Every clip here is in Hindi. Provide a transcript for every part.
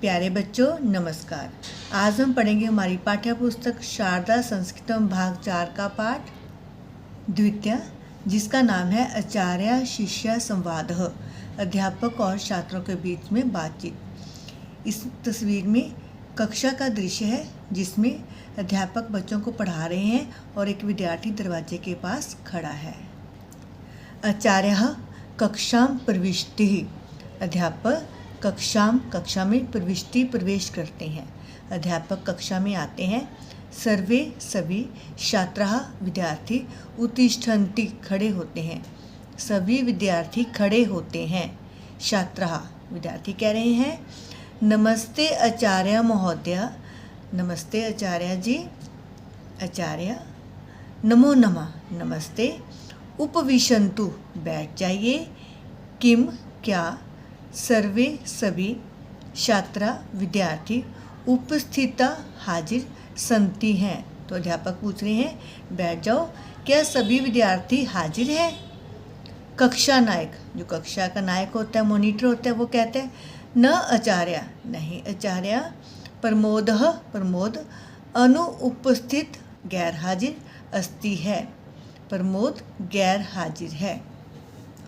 प्यारे बच्चों नमस्कार। आज हम पढ़ेंगे हमारी पाठ्य पुस्तक शारदा संस्कृतम भाग 4 का पाठ द्वितीय, जिसका नाम है आचार्य शिष्य संवाद, अध्यापक और छात्रों के बीच में बातचीत। इस तस्वीर में कक्षा का दृश्य है जिसमें अध्यापक बच्चों को पढ़ा रहे हैं और एक विद्यार्थी दरवाजे के पास खड़ा है। आचार्य कक्षां प्रविष्टि, अध्यापक कक्षा में प्रवेश करते हैं। अध्यापक कक्षा में आते हैं। सर्वे सभी छात्राः विद्यार्थी उत्तिष्ठन्ति खड़े होते हैं। सभी विद्यार्थी खड़े होते हैं। छात्राः विद्यार्थी कह रहे हैं नमस्ते आचार्य महोदय, नमस्ते आचार्य जी। आचार्य नमो नमः, नमस्ते। उपविशन्तु बैठ जाइए। किम क्या, सर्वे सभी छात्रा विद्यार्थी उपस्थिता हाजिर संति हैं। तो अध्यापक पूछ रहे हैं बैठ जाओ, क्या सभी विद्यार्थी हाजिर हैं। कक्षा नायक, जो कक्षा का नायक होता है, मॉनिटर होता है, वो कहते हैं न आचार्य, नहीं आचार्य। प्रमोदः, प्रमोद अनुपस्थित गैर हाजिर अस्ति है, प्रमोद गैर हाजिर है।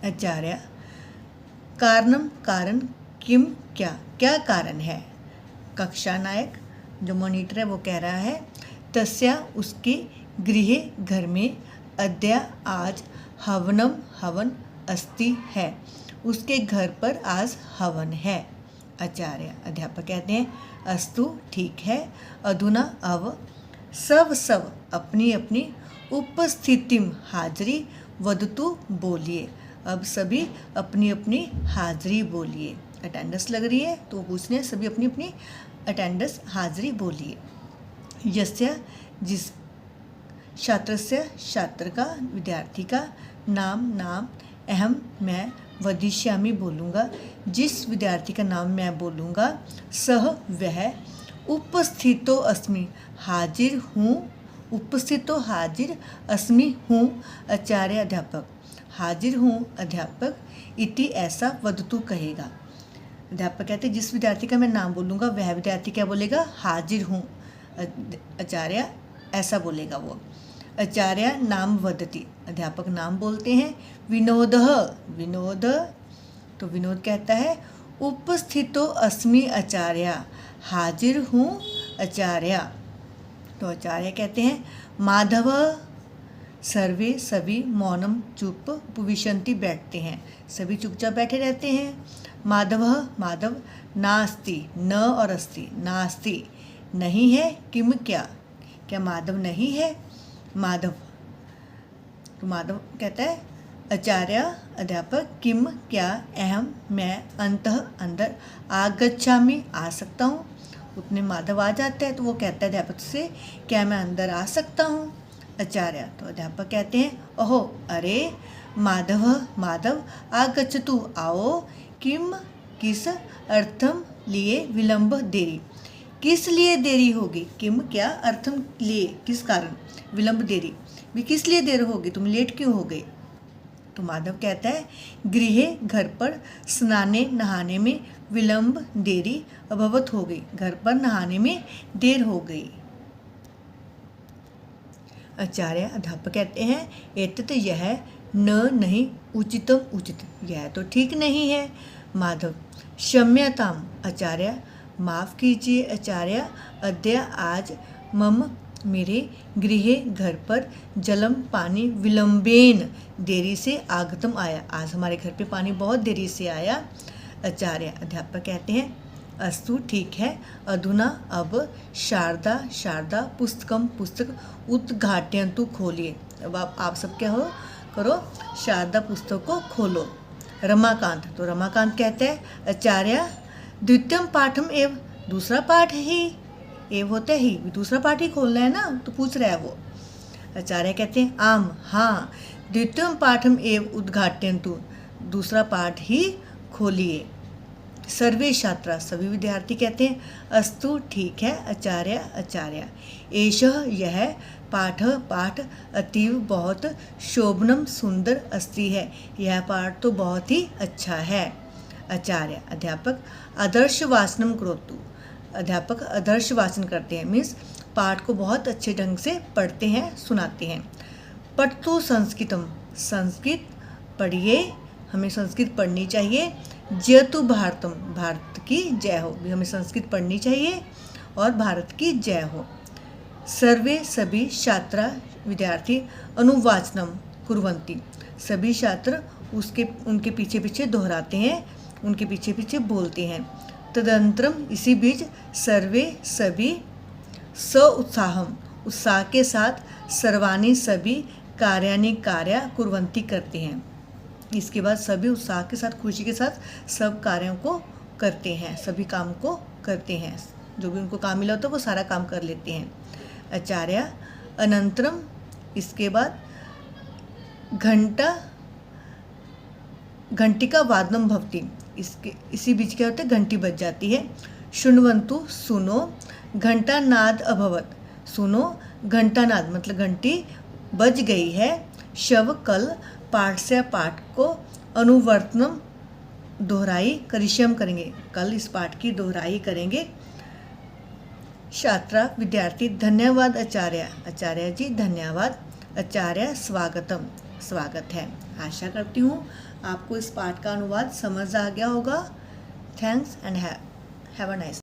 आचार्य कारणम, कारण। किम क्या, क्या कारण है। कक्षा नायक जो मॉनिटर है वो कह रहा है तस्या उसके गृह घर में अद्य आज हवनम हवन अस्ति है, उसके घर पर आज हवन है। आचार्य अध्यापक कहते हैं अस्तु ठीक है। अधुना अब सब अपनी अपनी उपस्थितिम हाजिरी वदतु बोलिए। अब सभी अपनी अपनी हाजिरी बोलिए। अटेंडेंस लग रही है तो पूछ रहे हैं सभी अपनी अपनी अटेंडेंस हाजिरी बोलिए। यस्य जिस छात्रस्य, छात्र का, विद्यार्थी का, नाम अहम मैं, वदिष्यामि बोलूँगा, जिस विद्यार्थी का नाम मैं बोलूँगा, सह वह, उपस्थितो अस्मि हाजिर हूँ, उपस्थितो हाजिर अस्मि हूँ। आचार्य अध्यापक हाजिर हूँ, अध्यापक इति ऐसा वदतु कहेगा। अध्यापक कहते हैं जिस विद्यार्थी का मैं नाम बोलूँगा वह विद्यार्थी क्या बोलेगा, हाजिर हूँ। आचार्य ऐसा बोलेगा वो। आचार्य नाम वदति, अध्यापक नाम बोलते हैं। विनोदः, विनोद, तो विनोद कहता है उपस्थितो अस्मि आचार्य, हाजिर हूँ आचार्य। तो आचार्य कहते हैं माधव, सर्वे सभी मौनम चुप उपविशन्ति बैठते हैं, सभी चुपचाप बैठे रहते हैं। माधव, माधव नास्ति, न और अस्ति, नास्ति नहीं है, किम क्या, क्या माधव नहीं है। माधव, तो माधव कहता है आचार्य अध्यापक किम क्या, अहम मैं, अंतः अंदर, आगच्छामि आ सकता हूँ। उतने माधव आ जाता है तो वो कहता है अध्यापक से क्या मैं अंदर आ सकता हूँ। आचार्य, तो अध्यापक कहते हैं ओहो अरे माधव, माधव आगच्छतु आओ। किम किस, अर्थम लिए, विलंब देरी, किस लिए देरी होगी। किम क्या, अर्थम लिए किस कारण, विलंब देरी भी किस लिए देर होगी, तुम लेट क्यों हो गए। तो माधव कहता है गृहे घर पर, स्नाने नहाने में, विलंब देरी अभवत हो गई, घर पर नहाने में देर हो गई। आचार्य अध्यापक कहते हैं एतत् यह, न नहीं, उचितम उचित, यह तो ठीक नहीं है। माधव क्षम्यताम, आचार्य माफ़ कीजिए आचार्य, अद्य आज मम मेरे गृह घर पर जलम पानी विलंबेन देरी से आगतम आया, आज हमारे घर पे पानी बहुत देरी से आया। आचार्य अध्यापक कहते हैं अस्तु ठीक है। अधुना अब शारदा, शारदा पुस्तकम पुस्तक उद्घाटयन्तु खोलिए। अब आप सब क्या हो करो, शारदा पुस्तक को खोलो। रमाकांत, तो रमाकांत कहते हैं आचार्य द्वितीयम पाठम एव, दूसरा पाठ ही, एव होता ही दूसरा पाठ ही खोलना है ना, तो पूछ रहा है वो। आचार्य कहते हैं आम हाँ, द्वितीयम पाठम एव उद्घाटयन्तु, दूसरा पाठ ही खोलिए। सर्वे छात्रा, सभी विद्यार्थी कहते हैं अस्तु ठीक है आचार्य, आचार्य एषः यह, पाठ पाठ अतीव बहुत, शोभनम सुंदर अस्ति है, यह पाठ तो बहुत ही अच्छा है। आचार्य अध्यापक आदर्श वाचनम करोतु, अध्यापक आदर्श वाचन करते हैं, मीन्स पाठ को बहुत अच्छे ढंग से पढ़ते हैं, सुनाते हैं। पठतु संस्कृतम, संस्कृत पढ़िए, हमें संस्कृत पढ़नी चाहिए। जयतु भारतम, भारत की जय हो, भी हमें संस्कृत पढ़नी चाहिए और भारत की जय हो। सर्वे सभी छात्रा विद्यार्थी अनुवाचनम कुर्वन्ति, सभी छात्र उनके पीछे पीछे दोहराते हैं, उनके पीछे पीछे बोलते हैं। तदंतरम, इसी बीच सर्वे सभी स उत्साहम, उत्साह के साथ सर्वाणी सभी कार्यानि कार्या कुर्वन्ति करते हैं। इसके बाद सभी उत्साह के साथ, खुशी के साथ सब कार्यों को करते हैं, सभी काम को करते हैं, जो भी उनको काम मिला होता है वो सारा काम कर लेते हैं। आचार्य अनंतरम, इसके बाद घंटिका वादनम भवति, इसी बीच क्या होता है, घंटी बज जाती है। शृण्वन्तु, सुनो। घंटा नाद अभवत, सुनो, घंटा नाद मतलब घंटी बज गई है। शव, कल। पाठ से पाठ को। अनुवर्तनम, दोहराई। करिष्यम, करेंगे, कल इस पाठ की दोहराई करेंगे। छात्रा विद्यार्थी धन्यवाद आचार्य, आचार्य जी धन्यवाद। आचार्य स्वागतम, स्वागत है। आशा करती हूँ आपको इस पाठ का अनुवाद समझ आ गया होगा। Thanks and have a nice